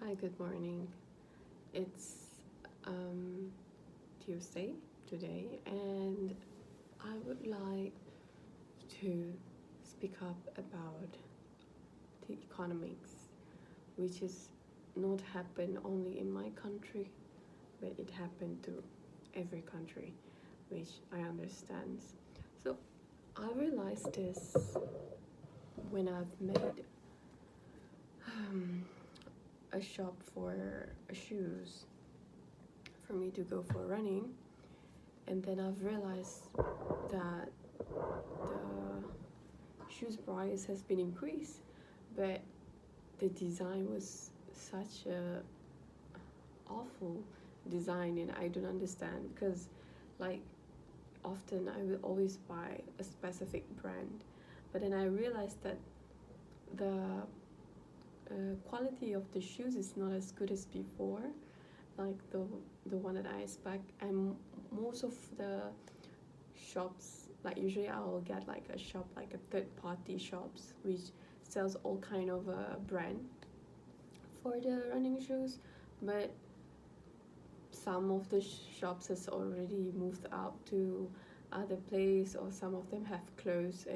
Hi, good morning. It's um, Tuesday today, and I would like to speak up about the economics, which is not happen only in my country, but it happened to every country, which I understand. So I realized this when I've made um, a shop for shoes for me to go for running, and then I've realized that the shoes price has been increased, but the design was such a awful design, and I don't understand because, like, often I will always buy a specific brand, but then I realized that the quality of the shoes is not as good as before, like the one that I expect, and most of the shops, like usually I'll get like a shop, like a third party shops which sells all kind of a brand for the running shoes, but some of the shops has already moved out to other place, or some of them have closed,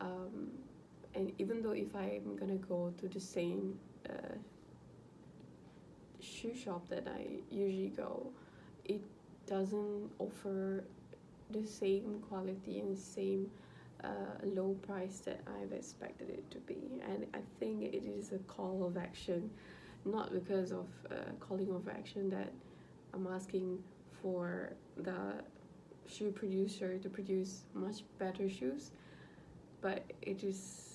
um, and even though if I'm gonna go to the same shoe shop that I usually go, it doesn't offer the same quality and same low price that I've expected it to be. And I think it is a call of action, not because of calling of action that I'm asking for the shoe producer to produce much better shoes, but it is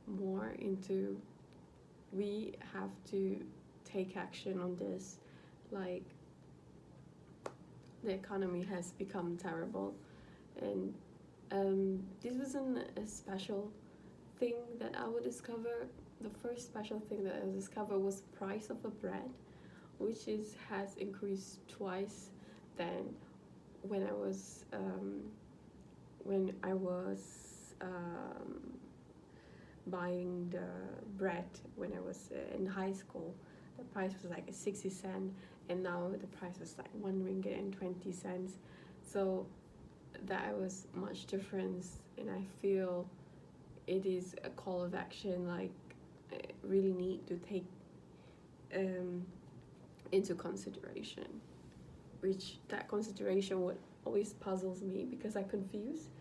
more into we have to take action on this. Like, the economy has become terrible, and this wasn't a special thing that I would discover. The first special thing that I discovered was the price of a bread, which has increased twice than when I was buying the bread when I was in high school. The price was like 60 cents, and now the price was like 1 ringgit and 20 cents. So that was much difference, and I feel it is a call of action. Like, I really need to take um, into consideration, which that consideration what always puzzles me because I confuse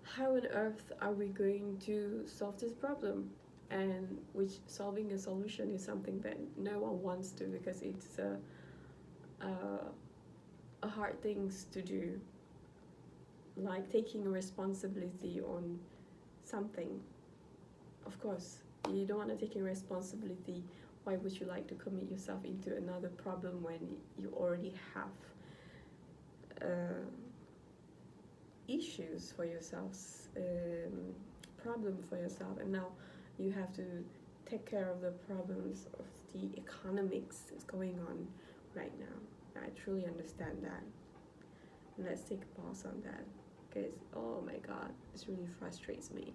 how on earth are we going to solve this problem, and which solving a solution is something that no one wants to, because it's a hard things to do, like taking responsibility on something. Of course you don't want to take responsibility. Why would you like to commit yourself into another problem when you already have uh, issues for yourselves, problem for yourself, and now you have to take care of the problems of the economics that's going on right now. I truly understand that. And let's take a pause on that, because oh my god, this really frustrates me.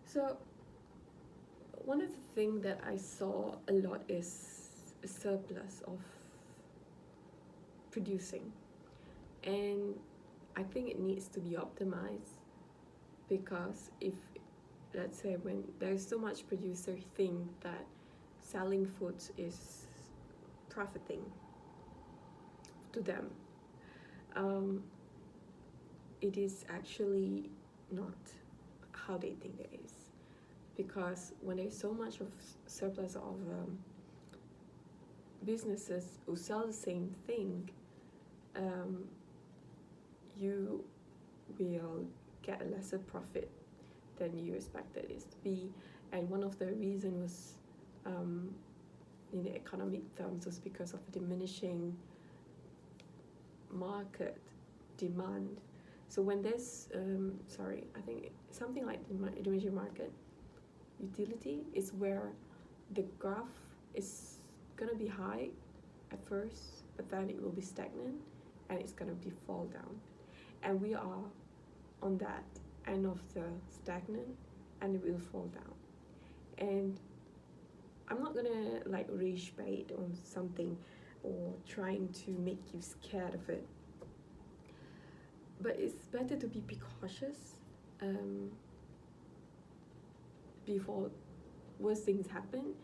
So one of the things that I saw a lot is a surplus of producing, and I think it needs to be optimized, because if, let's say, when there's so much producer think that selling foods is profiting to them, um, it is actually not how they think it is, because when there's so much of surplus of businesses who sell the same thing, you will get a lesser profit than you expected it to be. And one of the reasons was, in the economic terms, was because of diminishing market demand. So when there's I think something like diminishing market utility is where the graph is gonna be high at first, but then it will be stagnant and it's gonna be fall down. And we are on that end of the stagnant and it will fall down. And I'm not gonna like rage bait on something or trying to make you scared of it. But it's better to be precautious before worse things happen,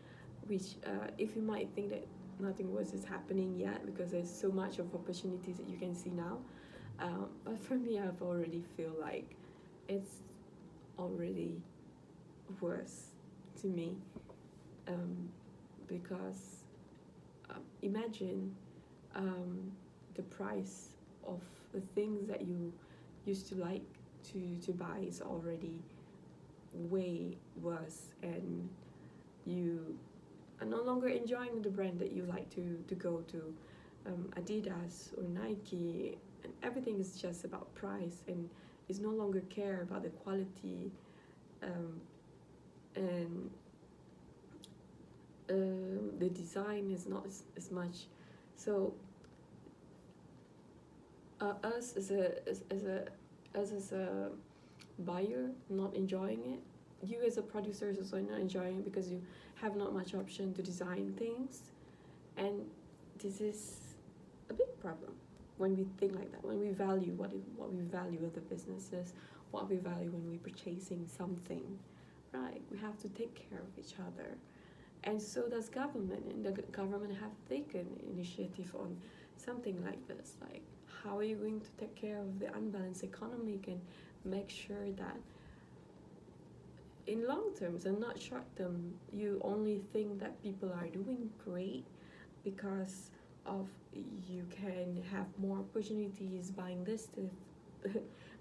which if you might think that nothing worse is happening yet because there's so much of opportunities that you can see now. But for me, I've already feel like it's already worse to me because imagine the price of the things that you used to like to buy is already way worse, and you are no longer enjoying the brand that you like to go to, Adidas or Nike, and everything is just about price and is no longer care about the quality, and the design is not as much. So us as a buyer not enjoying it, you as a producer is also not enjoying it because you have not much option to design things, and this is a big problem when we think like that, when we value what we value of the businesses, what we value when we're purchasing something, right? We have to take care of each other, and so does government, and the government have taken initiative on something like this, like how are you going to take care of the unbalanced economy and make sure that in long terms and not short term you only think that people are doing great because of you can have more opportunities buying this stuff,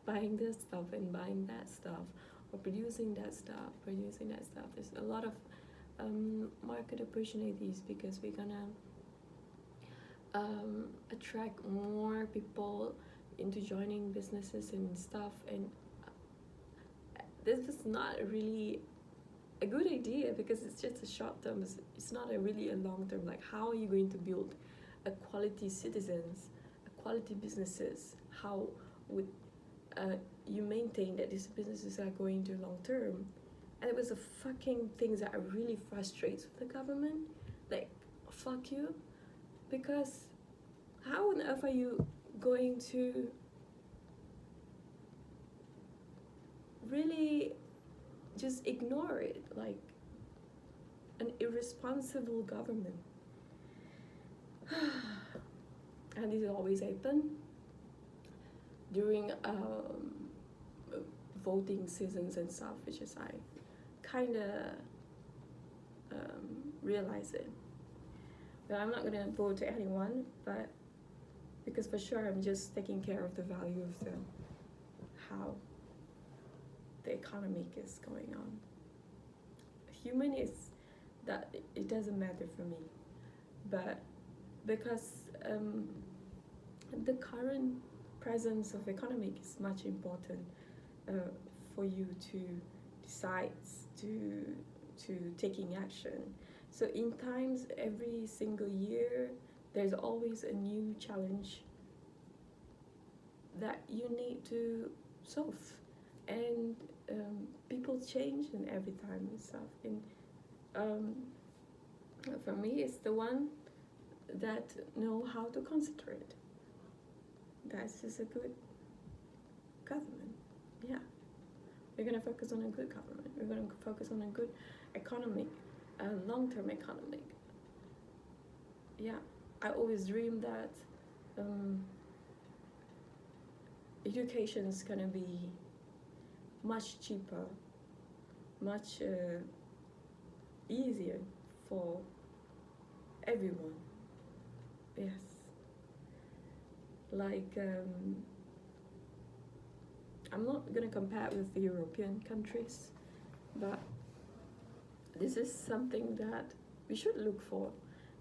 buying this stuff and buying that stuff, or producing that stuff. There's a lot of market opportunities because we're gonna attract more people into joining businesses and stuff, and this is not really a good idea because it's just a short term. It's not really a long term. Like, how are you going to build a quality citizens, a quality businesses? How would you maintain that these businesses are going to long term? And it was the fucking things that really frustrates with the government. Like, fuck you, because how on earth are you going to really just ignore it, like an irresponsible government? And this always happen during voting seasons and stuff, which is I kind of realize it. But I'm not gonna vote to anyone, but because for sure I'm just taking care of the value of the how the economic is going on. Human is that it doesn't matter for me, but because the current presence of economic is much important for you to decide to taking action. So in times every single year there's always a new challenge that you need to solve, and people change and every time and stuff, and for me it's the one that know how to concentrate. That's just a good government. Yeah, we're gonna focus on a good government, we're gonna focus on a good economic, long-term economic. Yeah, I always dream that education is gonna be much cheaper, much easier for everyone. Yes, like I'm not gonna compare with the European countries, but this is something that we should look for.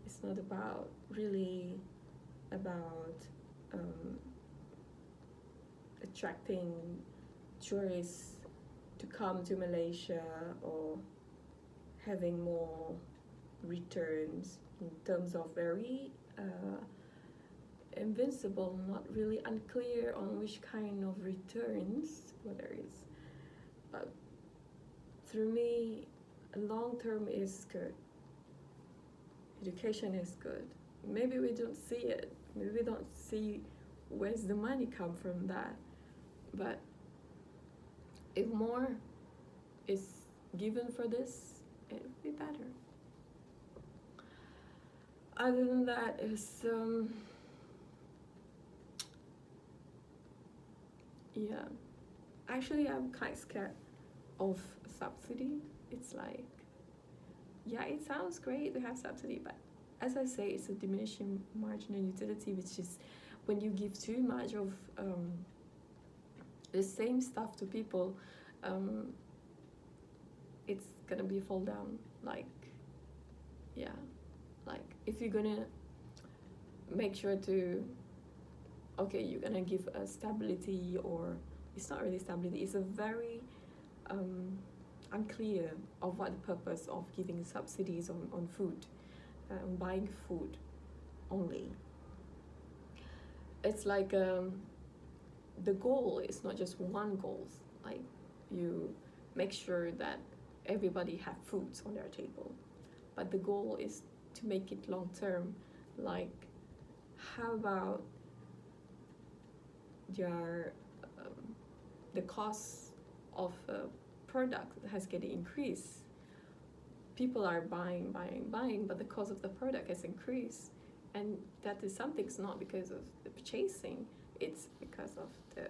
It's not about really about attracting tourists to come to Malaysia or having more returns in terms of very invincible, not really unclear on which kind of returns, whether it's, but through me, long term is good. Education is good. Maybe we don't see it. Maybe we don't see where's the money come from that. But if more is given for this, it would be better. Other than that, is yeah. Actually, I'm kind of scared of subsidy. It's like, yeah, it sounds great to have subsidy, but as I say, it's a diminishing marginal utility, which is when you give too much of the same stuff to people, it's gonna be fall down. Like, yeah, like if you're gonna make sure to, okay, you're gonna give a stability, or it's not really stability, it's a very unclear of what the purpose of giving subsidies on food, buying food only. It's like the goal is not just one goal, like you make sure that everybody have foods on their table, but the goal is to make it long term. Like, how about your the cost of a product has getting increased? People are buying, but the cost of the product has increased, and that is something. It's not because of the purchasing, it's because of the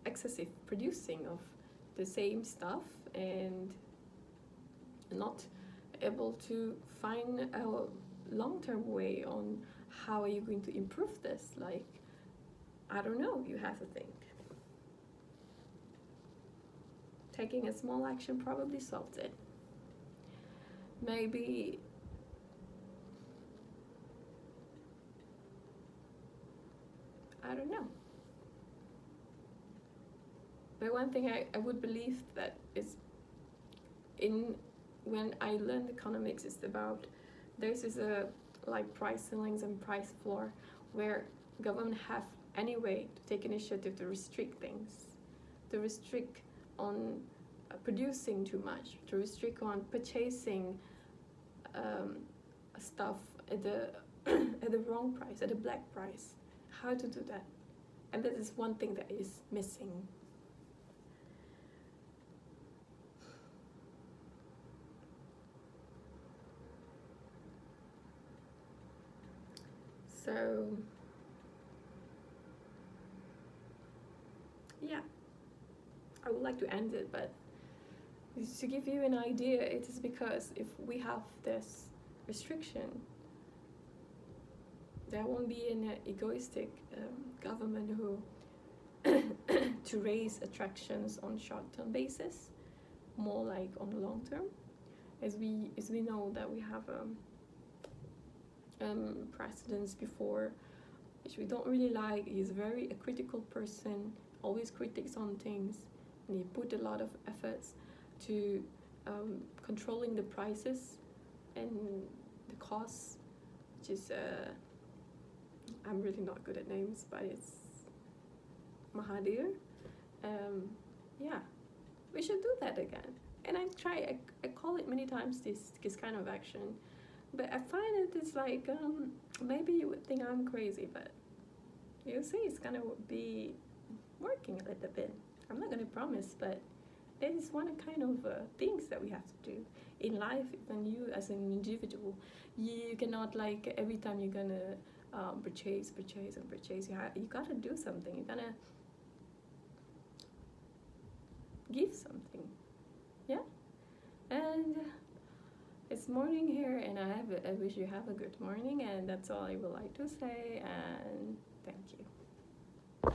excessive producing of the same stuff, and not able to find a long-term way on how are you going to improve this. Like, I don't know, you have to think. Taking a small action probably solves it. Maybe I don't know. But one thing I would believe that is in when I learned economics is about there's is a like price ceilings and price floor where government have any way to take initiative to restrict things, to restrict on producing too much, to restrict on purchasing stuff at the at the wrong price, at the black price. How to do that? And that is one thing that is missing. So yeah, I would like to end it, but to give you an idea, it is because if we have this restriction, there won't be an egoistic government who to raise attractions on short-term basis, more like on the long term. As we know that we have precedents before, which we don't really like. He's very a critical person, always critiques on things, and he put a lot of efforts to controlling the prices and the costs, which is I'm really not good at names, but it's Mahathir. Yeah, we should do that again. And I call it many times this kind of action, but I find it's like maybe you would think I'm crazy, but you see it's gonna be working a little bit. I'm not gonna promise, but that is one kind of things that we have to do in life. When you as an individual, you cannot like every time you're gonna purchase. You gotta do something. You're gonna give something. Yeah. And it's morning here, and I wish you have a good morning, and that's all I would like to say, and thank you.